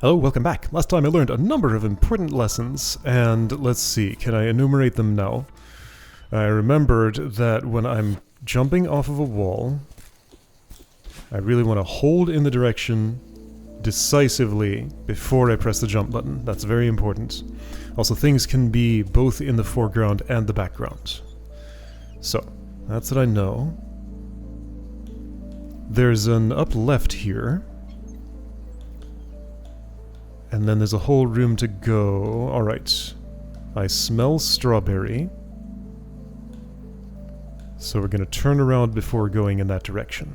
Hello, welcome back. Last time I learned a number of important lessons, and let's see, can I enumerate them now? I remembered that when I'm jumping off of a wall, I really want to hold in the direction decisively before I press the jump button. That's very important. Also, things can be both in the foreground and the background. So, that's what I know. There's an up left here. And then there's a whole room to go. Alright. I smell strawberry. So we're going to turn around before going in that direction.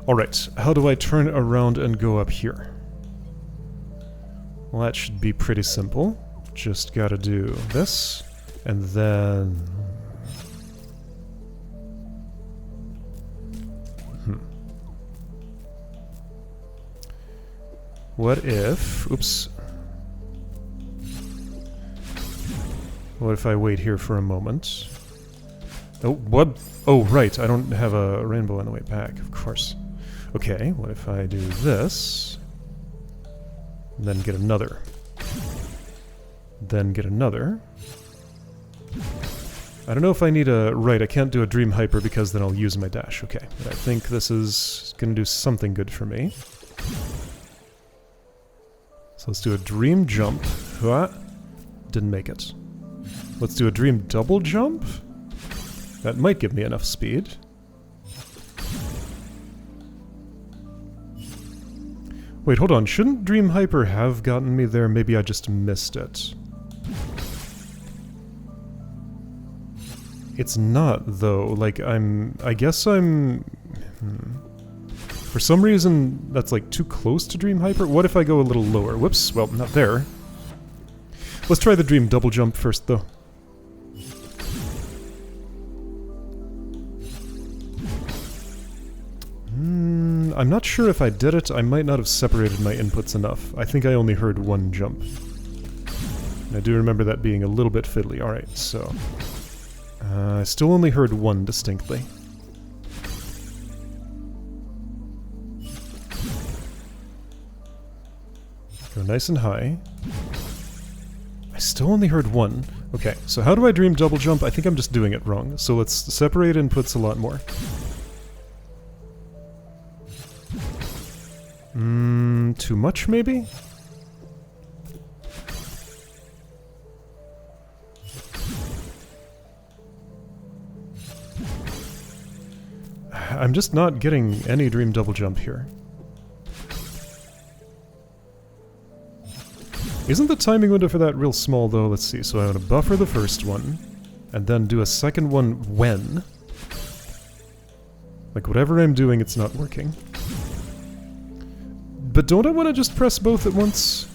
Alright, how do I turn around and go up here? Well, that should be pretty simple. Just gotta do this, and then... What if... Oops. What if I wait here for a moment? Oh, what? Oh, right, I don't have a rainbow on the way back, of course. Okay, what if I do this? And then get another. Then get another. I don't know if I need a... Right, I can't do a Dream Hyper because then I'll use my dash. Okay, but I think this is gonna do something good for me. So let's do a Dream Jump. What? Didn't make it. Let's do a Dream Double Jump. That might give me enough speed. Wait, hold on. Shouldn't Dream Hyper have gotten me there? Maybe I just missed it. It's not, though. Like, I guess I'm... For some reason, that's like too close to Dream Hyper. What if I go a little lower? Whoops, well, not there. Let's try the Dream Double Jump first, though. I'm not sure if I did it. I might not have separated my inputs enough. I think I only heard one jump. And I do remember that being a little bit fiddly. Alright, so... I still only heard one distinctly. Go nice and high. I still only heard one. Okay, so how do I Dream Double Jump? I think I'm just doing it wrong. So let's separate inputs a lot more. Too much, maybe? I'm just not getting any Dream Double Jump here. Isn't the timing window for that real small, though? Let's see. So I want to buffer the first one, and then do a second one when? Like, whatever I'm doing, it's not working. But don't I want to just press both at once?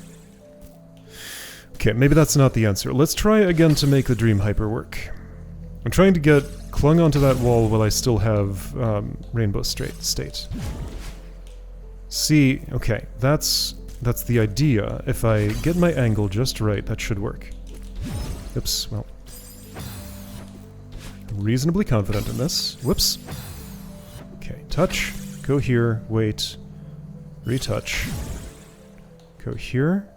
Okay, maybe that's not the answer. Let's try again to make the Dream Hyper work. I'm trying to get clung onto that wall while I still have Rainbow State. See, okay, that's the idea. If I get my angle just right, that should work. Oops, well. I'm reasonably confident in this. Whoops. Okay, touch, go here, wait, retouch. Go here.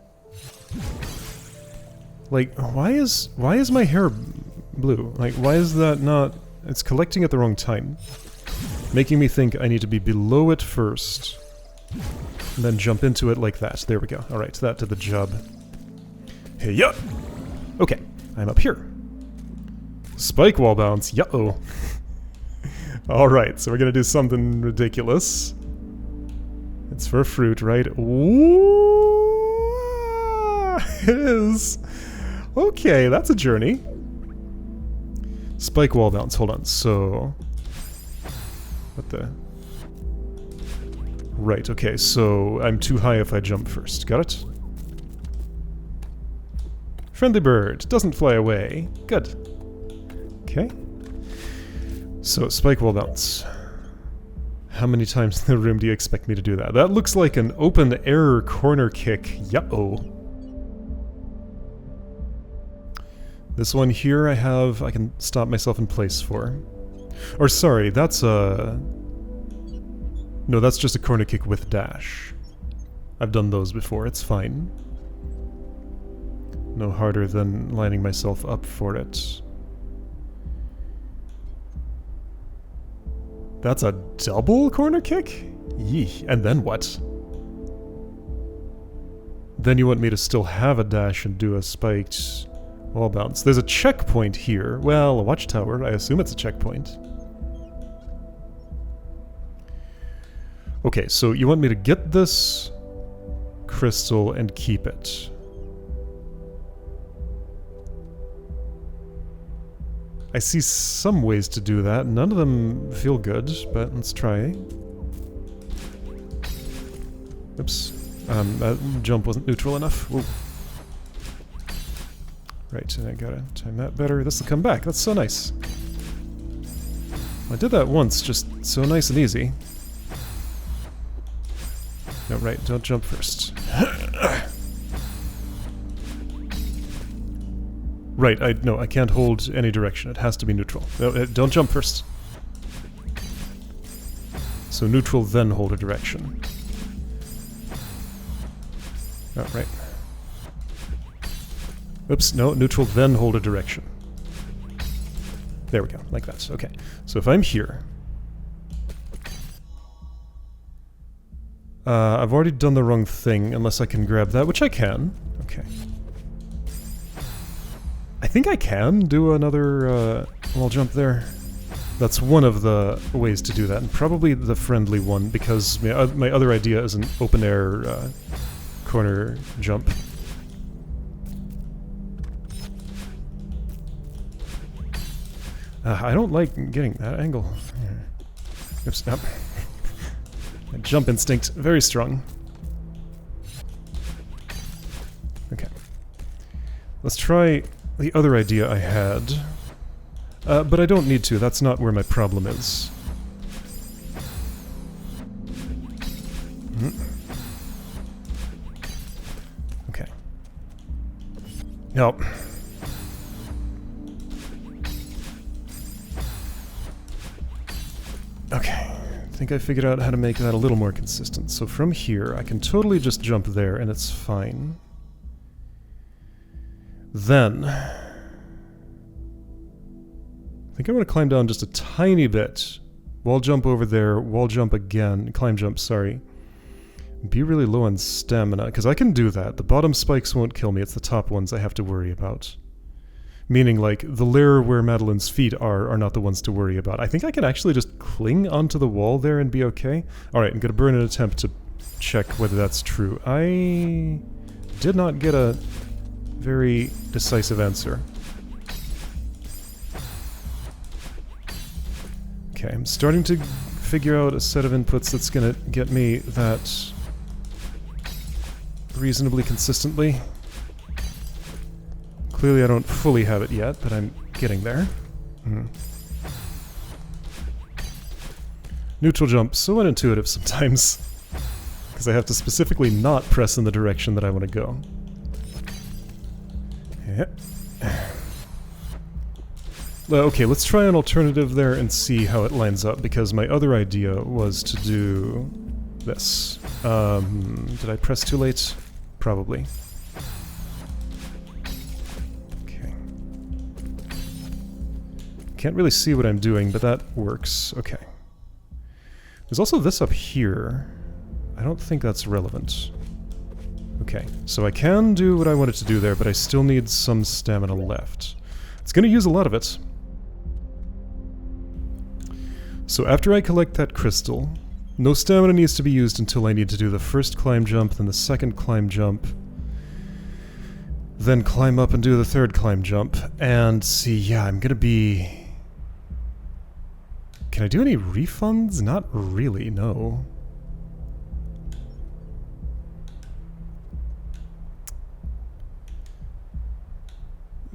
Like, why is my hair blue? Like, why is that not... It's collecting at the wrong time. Making me think I need to be below it first. And then jump into it like that. There we go. Alright, that did the job. Hey, yeah! Okay, I'm up here. Spike wall bounce. Yeah-oh. Alright, so we're gonna do something ridiculous. It's for a fruit, right? Ooh! It is! Okay, that's a journey. Spike wall bounce. Hold on, so... What the... Right, okay, so I'm too high if I jump first. Got it? Friendly bird. Doesn't fly away. Good. Okay. So, spike wall bounce. How many times in the room do you expect me to do that? That looks like an open-air corner kick. Yeah-oh. This one here I can stop myself in place for. Or sorry, that's a... No, that's just a corner kick with dash. I've done those before, it's fine. No harder than lining myself up for it. That's a double corner kick? Yee. And then what? Then you want me to still have a dash and do a spiked wall bounce. There's a checkpoint here. Well, a watchtower. I assume it's a checkpoint. Okay, so you want me to get this crystal and keep it. I see some ways to do that. None of them feel good, but let's try. Oops. That jump wasn't neutral enough. Whoa. Right, and I gotta time that better. This will come back. That's so nice. I did that once, just so nice and easy. No, right, don't jump first. Right, I can't hold any direction. It has to be neutral. No, don't jump first. So neutral, then hold a direction. Oh, right. Oops, no, neutral, then hold a direction. There we go, like that. Okay, so if I'm here... I've already done the wrong thing, unless I can grab that, which I can. Okay. I think I can do another wall jump there. That's one of the ways to do that, and probably the friendly one, because my other idea is an open-air corner jump. I don't like getting that angle. Oops, nope. My jump instinct, very strong. Okay. Let's try the other idea I had. But I don't need to, that's not where my problem is. Okay. No. Okay, I think I figured out how to make that a little more consistent. So from here, I can totally just jump there and it's fine. Then... I think I want to climb down just a tiny bit. Wall jump over there, wall jump again, climb jump, sorry. Be really low on stamina, because I can do that. The bottom spikes won't kill me, it's the top ones I have to worry about. Meaning, like, the layer where Madeline's feet are not the ones to worry about. I think I can actually just cling onto the wall there and be okay. Alright, I'm gonna burn an attempt to check whether that's true. I did not get a very decisive answer. Okay, I'm starting to figure out a set of inputs that's gonna get me that reasonably consistently. Clearly I don't fully have it yet, but I'm getting there. Neutral jump, so unintuitive sometimes. Because I have to specifically not press in the direction that I want to go. Yeah. Okay, let's try an alternative there and see how it lines up, because my other idea was to do this. Did I press too late? Probably. Okay. Can't really see what I'm doing, but that works. Okay. There's also this up here. I don't think that's relevant. Okay, so I can do what I wanted to do there, but I still need some stamina left. It's going to use a lot of it. So after I collect that crystal, no stamina needs to be used until I need to do the first climb jump, then the second climb jump, then climb up and do the third climb jump, and see, yeah, I'm gonna be... Can I do any refunds? Not really, no.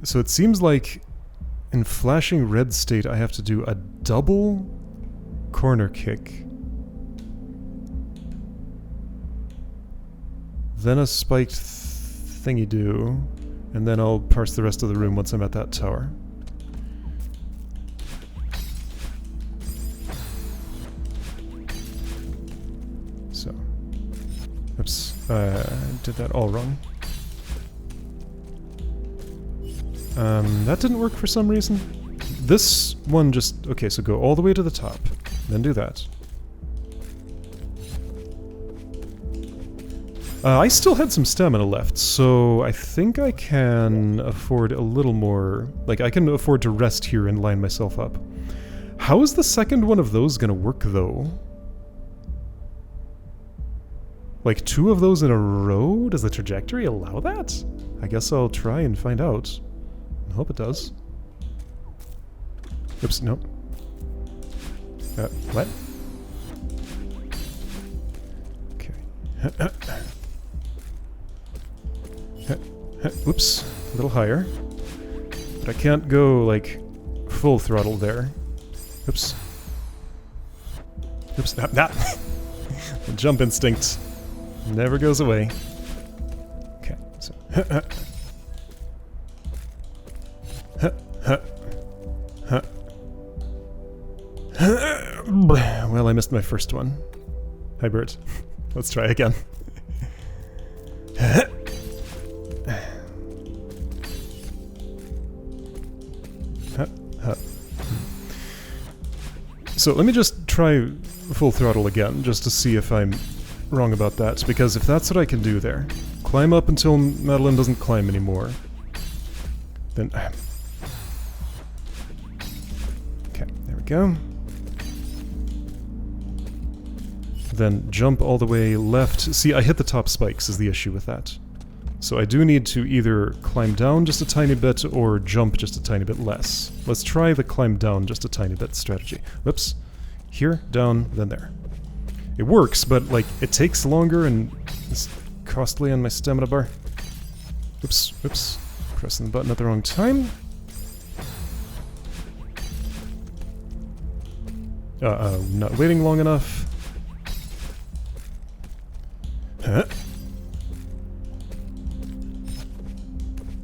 So it seems like in flashing red state I have to do a double corner kick, then a spiked thingy-do, and then I'll parse the rest of the room once I'm at that tower. So, oops. Did that all wrong. That didn't work for some reason. This one just... Okay, so go all the way to the top. Then do that. I still had some stamina left, so I think I can afford a little more... Like, I can afford to rest here and line myself up. How is the second one of those gonna work, though? Like, 2 of those in a row? Does the trajectory allow that? I guess I'll try and find out. I hope it does. Oops, nope. What? Okay. Oops, a little higher. But I can't go, like, full throttle there. Oops. Oops, nah. The jump instinct never goes away. Okay, so... Well, I missed my first one. Hi, Bert. Let's try again. So let me just try full throttle again, just to see if I'm wrong about that, because if that's what I can do there, climb up until Madeline doesn't climb anymore, then... Okay, there we go. Then jump all the way left. See, I hit the top spikes is the issue with that. So I do need to either climb down just a tiny bit or jump just a tiny bit less. Let's try the climb down just a tiny bit strategy. Whoops. Here, down, then there. It works, but, like, it takes longer and it's costly on my stamina bar. Oops, oops. Pressing the button at the wrong time. Not waiting long enough.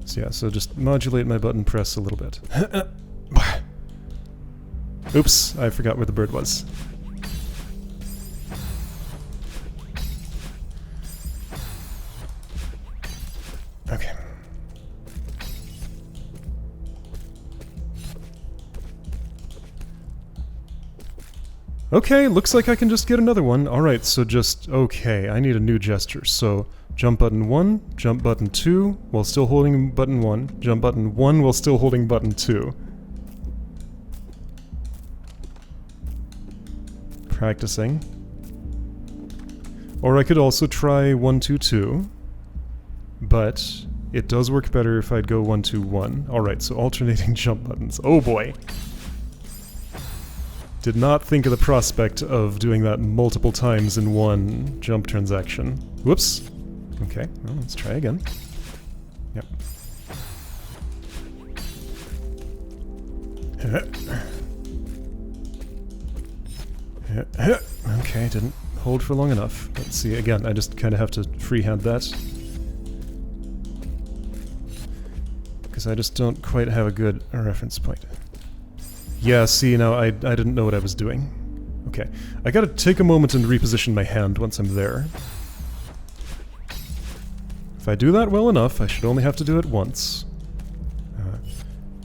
So yeah, so just modulate my button press a little bit. Oops, I forgot where the bird was. Okay. Okay, looks like I can just get another one. Alright, so just... Okay, I need a new gesture. So, jump button 1, jump button 2, while still holding button 1, jump button 1 while still holding button 2. Practicing. Or I could also try 1, 2, 2, but it does work better if I'd go 1, 2, 1. Alright, so alternating jump buttons. Oh boy! Did not think of the prospect of doing that multiple times in one jump transaction. Whoops! Okay, well, let's try again. Yep. Okay, didn't hold for long enough. Let's see, again, I just kind of have to freehand that. Because I just don't quite have a good reference point. Yeah, see, now I didn't know what I was doing. Okay, I gotta take a moment and reposition my hand once I'm there. If I do that well enough, I should only have to do it once.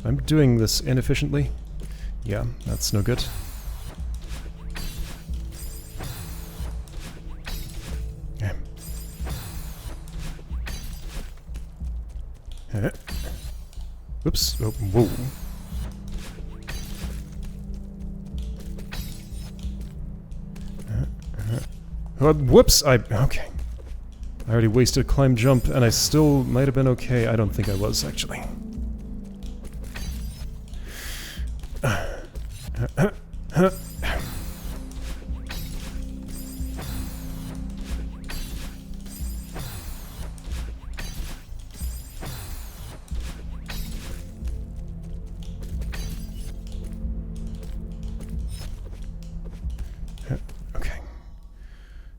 I'm doing this inefficiently. Yeah, that's no good. Okay. Oops, oh, whoa. Whoops! Okay. I already wasted a climb jump, and I still might have been okay. I don't think I was, actually.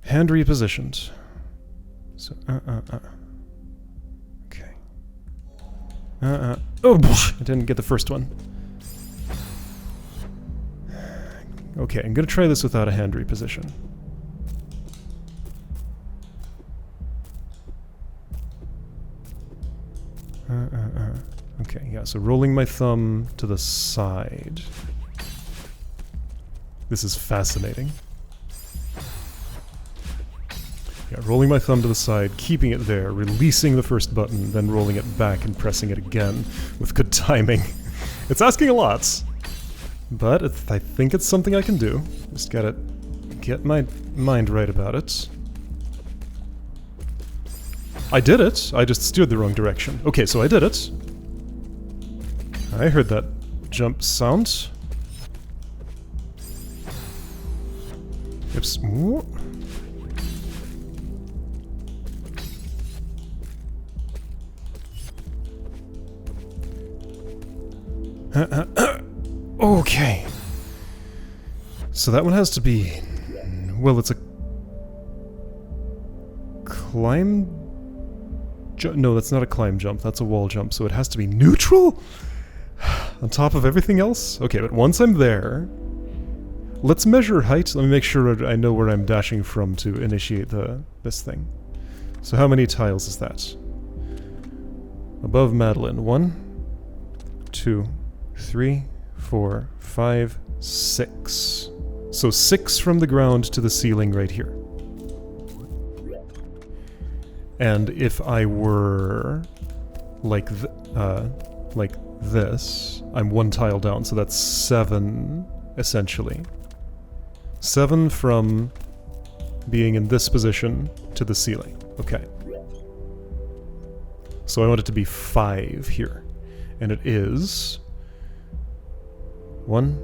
Hand repositioned. So, Okay. Oh, I didn't get the first one. Okay, I'm gonna try this without a hand reposition. Okay, yeah, so rolling my thumb to the side. This is fascinating. Yeah, rolling my thumb to the side, keeping it there, releasing the first button, then rolling it back and pressing it again with good timing. It's asking a lot, but I think it's something I can do. Just gotta get my mind right about it. I did it! I just steered the wrong direction. Okay, so I did it. I heard that jump sound. Oops. Okay. So that one has to be... Well, it's a... Climb... No, that's not a climb jump. That's a wall jump. So it has to be neutral? On top of everything else? Okay, but once I'm there... Let's measure height. Let me make sure I know where I'm dashing from to initiate this thing. So how many tiles is that? Above Madeline. 1, 2, 3, 4, 5, 6. So 6 from the ground to the ceiling right here. And if I were like this, I'm 1 tile down, so that's 7 essentially. 7 from being in this position to the ceiling. Okay. So I want it to be 5 here. And it is 1,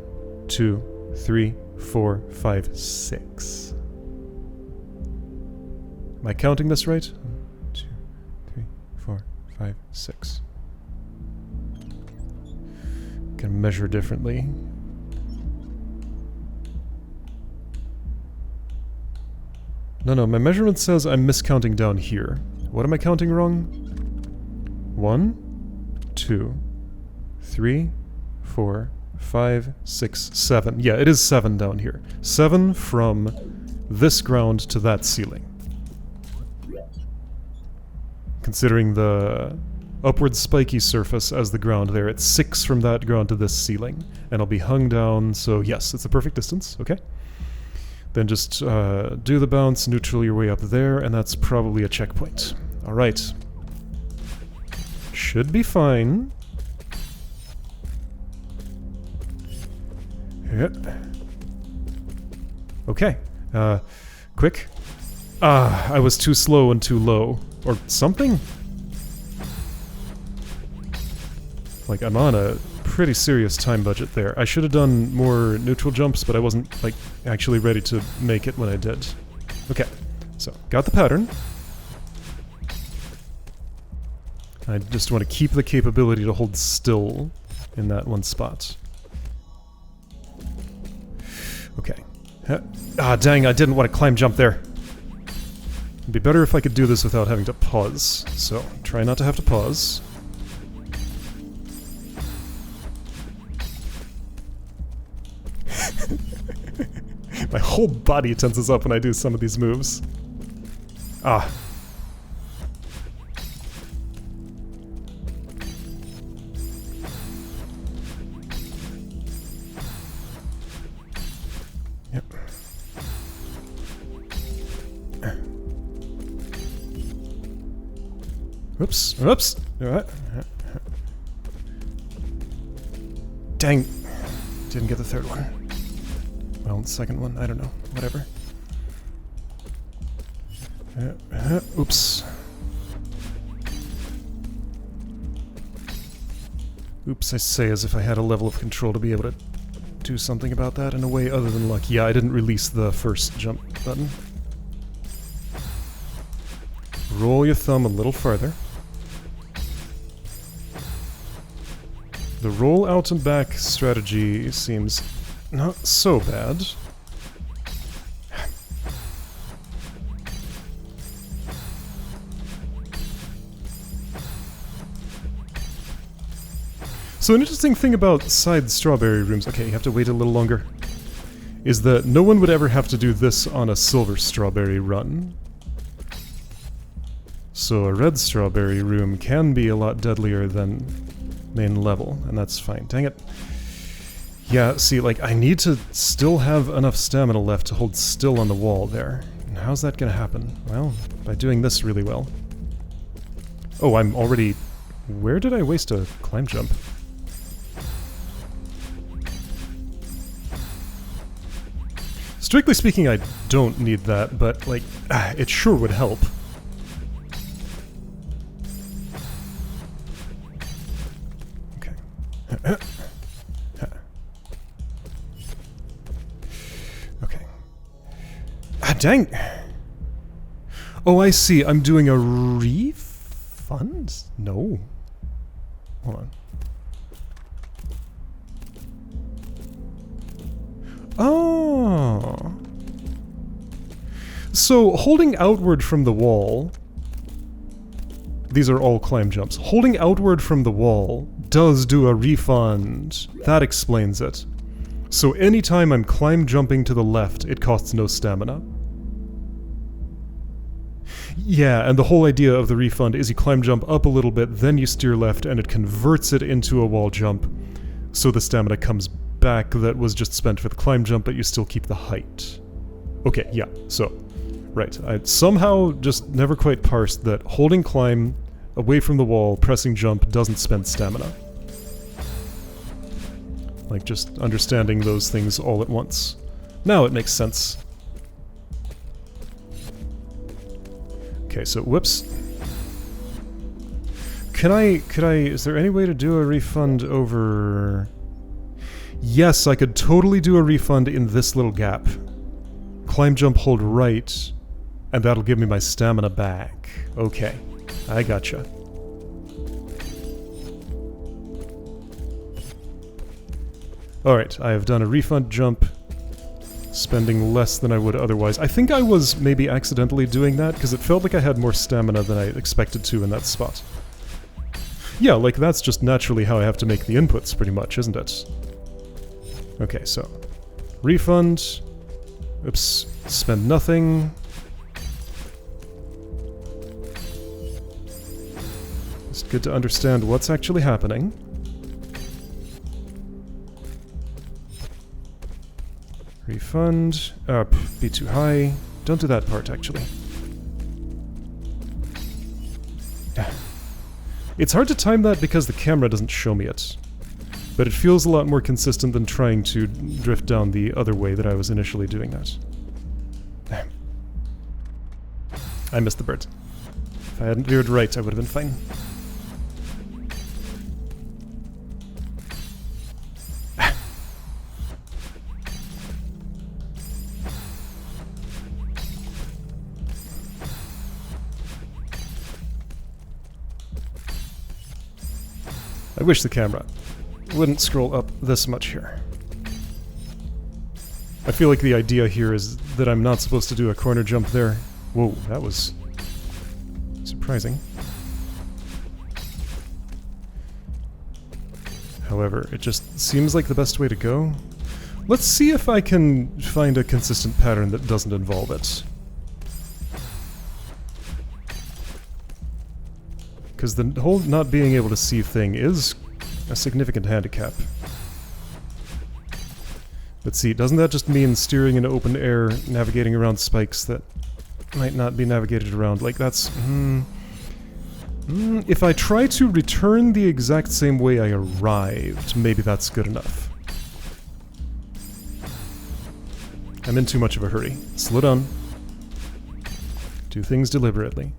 2, 3, 4, 5, 6. Am I counting this right? 1, 2, 3, 4, 5, 6. Can measure differently. No, my measurement says I'm miscounting down here. What am I counting wrong? 1, 2, 3, 4, 5, 6, 7. Yeah, it is 7 down here. 7 from this ground to that ceiling. Considering the upward spiky surface as the ground there, it's 6 from that ground to this ceiling. And I'll be hung down, so yes, it's a perfect distance, okay? Then just do the bounce, neutral your way up there, and that's probably a checkpoint. Alright. Should be fine. Yep. Okay. Quick. I was too slow and too low. Or something? Like, I'm on a pretty serious time budget there. I should have done more neutral jumps, but I wasn't, like, actually ready to make it when I did. Okay. So, got the pattern. I just want to keep the capability to hold still in that one spot. Okay. Ah, dang, I didn't want to climb jump there. It'd be better if I could do this without having to pause. So, try not to have to pause. My whole body tenses up when I do some of these moves. Ah. Yep. Whoops. Whoops. Dang. Didn't get the third one. Well, the second one, I don't know. Whatever. Oops. Oops, I say as if I had a level of control to be able to do something about that in a way other than luck. Yeah, I didn't release the first jump button. Roll your thumb a little farther. The roll out and back strategy seems not so bad. So an interesting thing about side strawberry rooms, okay, you have to wait a little longer, is that no one would ever have to do this on a silver strawberry run. So a red strawberry room can be a lot deadlier than main level, and that's fine. Dang it. Yeah, see, like, I need to still have enough stamina left to hold still on the wall there. And how's that gonna happen? Well, by doing this really well. Oh, I'm already... Where did I waste a climb jump? Strictly speaking, I don't need that, but, like, it sure would help. Okay. Okay. Ah, dang! Oh, I see. I'm doing a refund? No. Hold on. Oh. So, holding outward from the wall... These are all climb jumps. Holding outward from the wall does do a refund. That explains it. So anytime I'm climb jumping to the left, it costs no stamina. Yeah, and the whole idea of the refund is you climb jump up a little bit, then you steer left, and it converts it into a wall jump. So the stamina comes back that was just spent for the climb jump, but you still keep the height. Okay, yeah, so... Right, I somehow just never quite parsed that holding climb away from the wall, pressing jump doesn't spend stamina. Like, just understanding those things all at once. Now it makes sense. Okay, so, whoops. Is there any way to do a refund over... Yes, I could totally do a refund in this little gap. Climb, jump, hold right, and that'll give me my stamina back. Okay, I gotcha. Alright, I have done a refund jump, spending less than I would otherwise. I think I was maybe accidentally doing that, because it felt like I had more stamina than I expected to in that spot. Yeah, like that's just naturally how I have to make the inputs, pretty much, isn't it? Okay, so... refund... Oops, spend nothing... It's good to understand what's actually happening. Refund, up, be too high. Don't do that part, actually. It's hard to time that because the camera doesn't show me it. But it feels a lot more consistent than trying to drift down the other way that I was initially doing that. I missed the bird. If I hadn't veered right, I would have been fine. I wish the camera wouldn't scroll up this much here. I feel like the idea here is that I'm not supposed to do a corner jump there. Whoa, that was surprising. However, it just seems like the best way to go. Let's see if I can find a consistent pattern that doesn't involve it. Because the whole not being able to see thing is a significant handicap. But see, doesn't that just mean steering in open air, navigating around spikes that might not be navigated around? Like, that's... if I try to return the exact same way I arrived, maybe that's good enough. I'm in too much of a hurry. Slow down. Do things deliberately.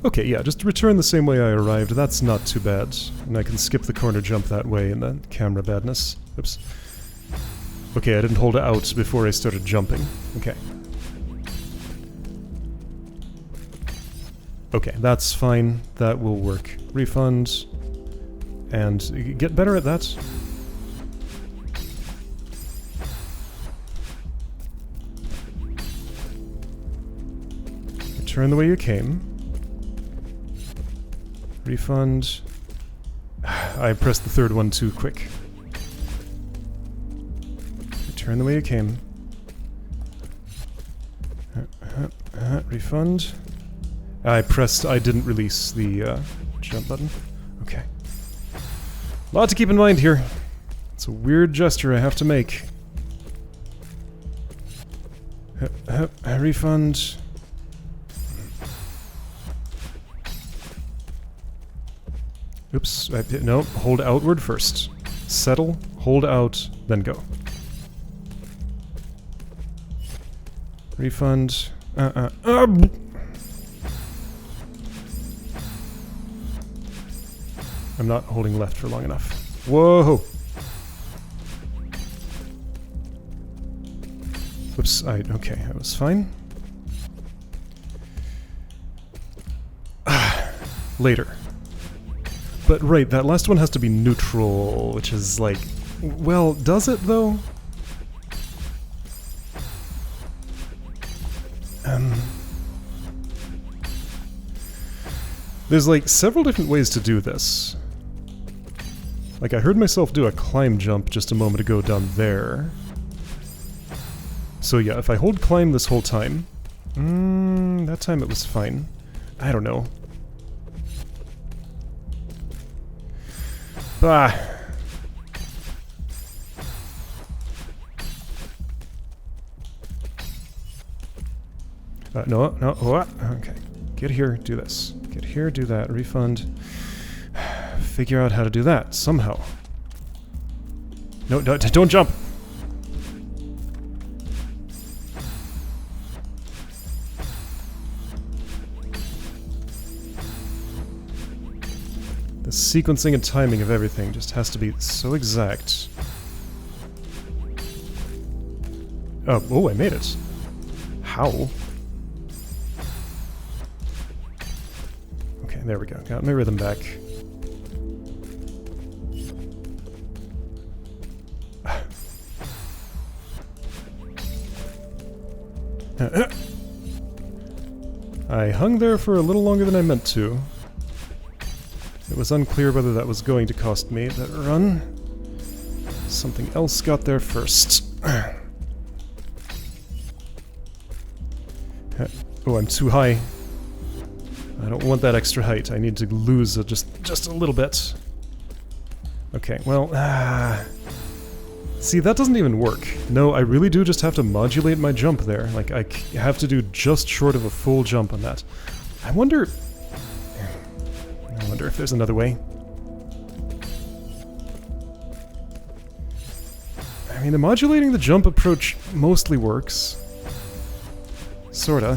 Okay, yeah, just return the same way I arrived. That's not too bad. And I can skip the corner jump that way in the camera badness. Oops. Okay, I didn't hold it out before I started jumping. Okay. Okay, that's fine. That will work. Refund. And get better at that. Return the way you came. Refund. I pressed the third one too quick. Return the way you came. Refund. I didn't release the jump button. Okay. A lot to keep in mind here. It's a weird gesture I have to make. Refund. Oops. No, hold outward first. Settle, hold out, then go. Refund. I'm not holding left for long enough. Whoa! Whoops, okay, that was fine. Later. But right, that last one has to be neutral, which is like... Well, does it though? There's like several different ways to do this. Like I heard myself do a climb jump just a moment ago down there. So yeah, if I hold climb this whole time... that time it was fine. I don't know. Bah! No, what? Okay. Get here, do this. Get here, do that. Refund. Figure out how to do that, somehow. No, don't jump! The sequencing and timing of everything just has to be so exact. Oh, I made it. How? Okay, there we go. Got my rhythm back. I hung there for a little longer than I meant to. It was unclear whether that was going to cost me that run. Something else got there first. Oh, I'm too high. I don't want that extra height. I need to lose just a little bit. Okay, well... See, that doesn't even work. No, I really do just have to modulate my jump there. Like, I have to do just short of a full jump on that. I wonder if there's another way. I mean, the modulating the jump approach mostly works. Sorta.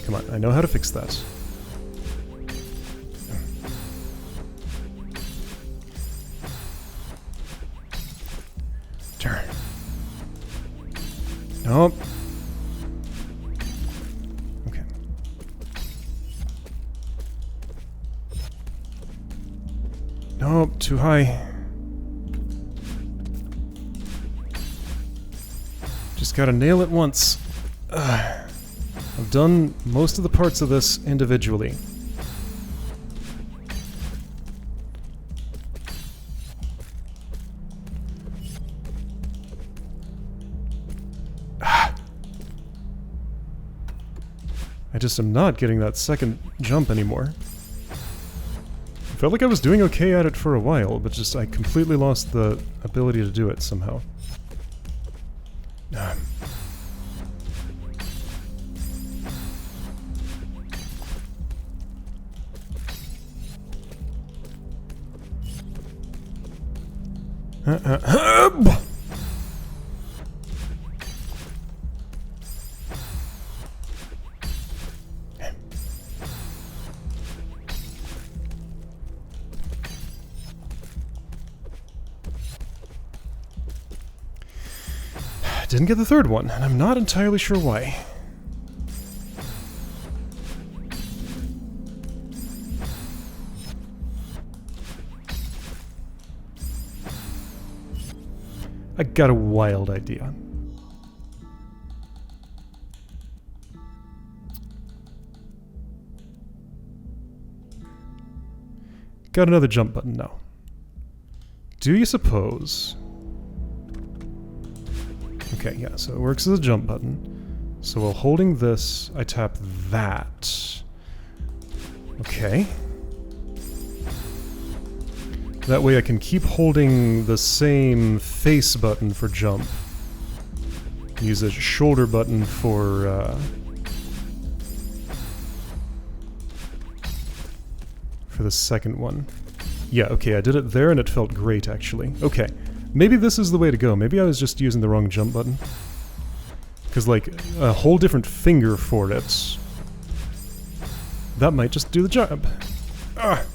Come on, I know how to fix that. Turn. Nope. Okay. Nope, too high. Just gotta nail it once. I've done most of the parts of this individually. I just am not getting that second jump anymore. I felt like I was doing okay at it for a while, but just I completely lost the ability to do it somehow. Didn't get the third one, and I'm not entirely sure why. I got a wild idea. Got another jump button now. Do you suppose... Okay, yeah, so it works as a jump button. So while holding this, I tap that. Okay. That way I can keep holding the same face button for jump. Use a shoulder button for the second one. Yeah, okay, I did it there and it felt great, actually. Okay, maybe this is the way to go. Maybe I was just using the wrong jump button. Because, like, a whole different finger for it... That might just do the job. Ah!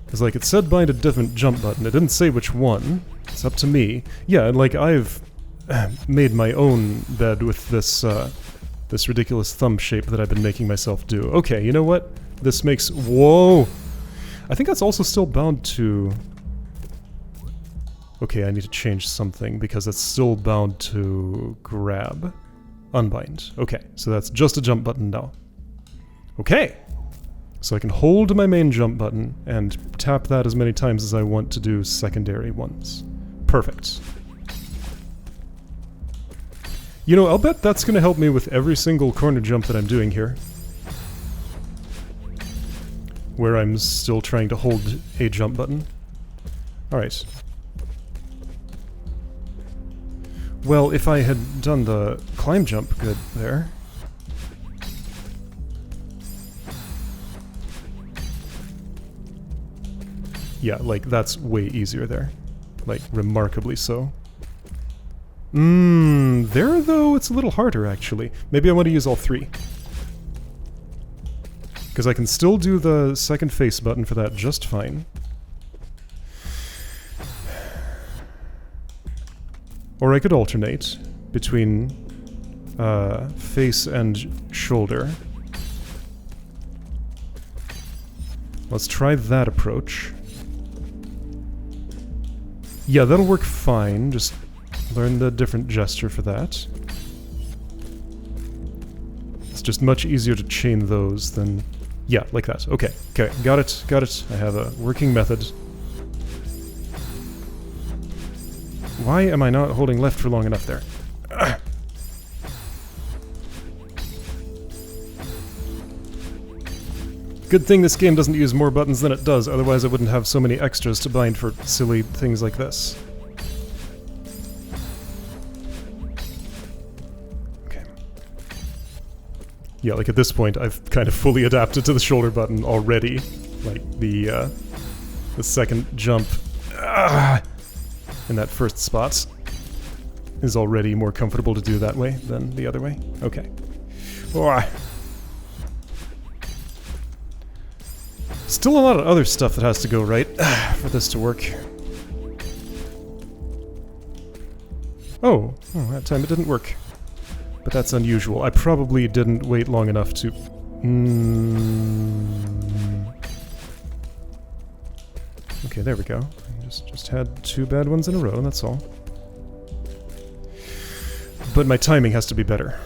Because, like, it said bind a different jump button. It didn't say which one. It's up to me. Yeah, and, like, I've made my own bed with this, this ridiculous thumb shape that I've been making myself do. Okay, you know what? This makes... Whoa! I think that's also still bound to... Okay, I need to change something, because it's still bound to grab. Unbind. Okay, so that's just a jump button now. Okay! So I can hold my main jump button and tap that as many times as I want to do secondary ones. Perfect. You know, I'll bet that's going to help me with every single corner jump that I'm doing here. Where I'm still trying to hold a jump button. Alright. Well, if I had done the climb jump good there... Yeah, like, that's way easier there. Like, remarkably so. There, though, it's a little harder, actually. Maybe I want to use all three. Because I can still do the second face button for that just fine. Or I could alternate between face and shoulder. Let's try that approach. Yeah, that'll work fine. Just learn the different gesture for that. It's just much easier to chain those than... Yeah, like that. Okay, okay, got it, got it. I have a working method. Why am I not holding left for long enough there? Ugh. Good thing this game doesn't use more buttons than it does, otherwise I wouldn't have so many extras to bind for silly things like this. Okay. Yeah, like at this point I've kind of fully adapted to the shoulder button already. Like the second jump in that first spot is already more comfortable to do that way than the other way. Okay. Oh. Still a lot of other stuff that has to go right for this to work. Oh, that time it didn't work. But that's unusual. I probably didn't wait long enough to... Okay, there we go. I just had two bad ones in a row, that's all. But my timing has to be better.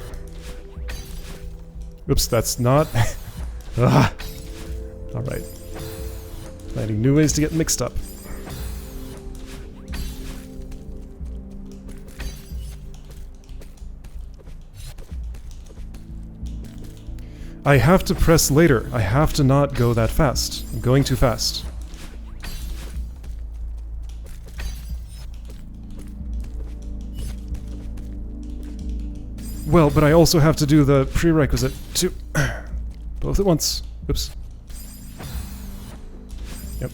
Oops, that's not... Alright. Finding new ways to get mixed up. I have to press later. I have to not go that fast. I'm going too fast. Well, but I also have to do the prerequisite to... both at once. Oops. Yep.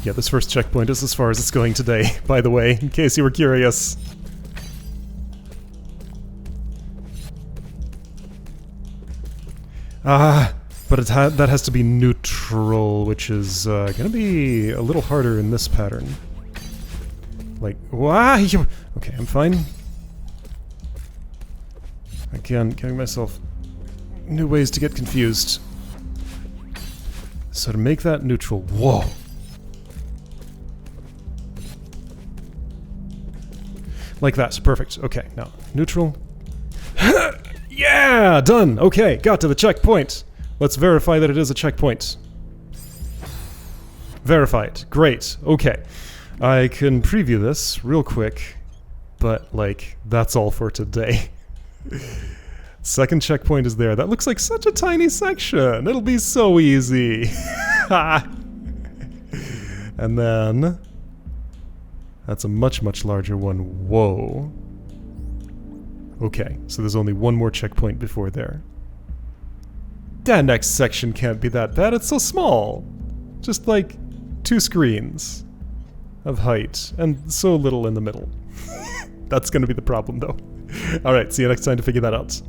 Yeah, this first checkpoint is as far as it's going today, by the way, in case you were curious. But that has to be neutral, which is gonna be a little harder in this pattern. Like, why? Okay, I'm fine. Again, giving myself new ways to get confused. So to make that neutral, whoa! Like that, perfect. Okay, now, neutral. Yeah, done! Okay, got to the checkpoint! Let's verify that it is a checkpoint. Verified. Great. Okay. I can preview this real quick, but, like, that's all for today. Second checkpoint is there. That looks like such a tiny section. It'll be so easy. And then... that's a much, much larger one. Whoa. Okay, so there's only one more checkpoint before there. That next section can't be that bad. It's so small. Just like 2 screens of height and so little in the middle. That's gonna be the problem though. Alright, see you next time to figure that out.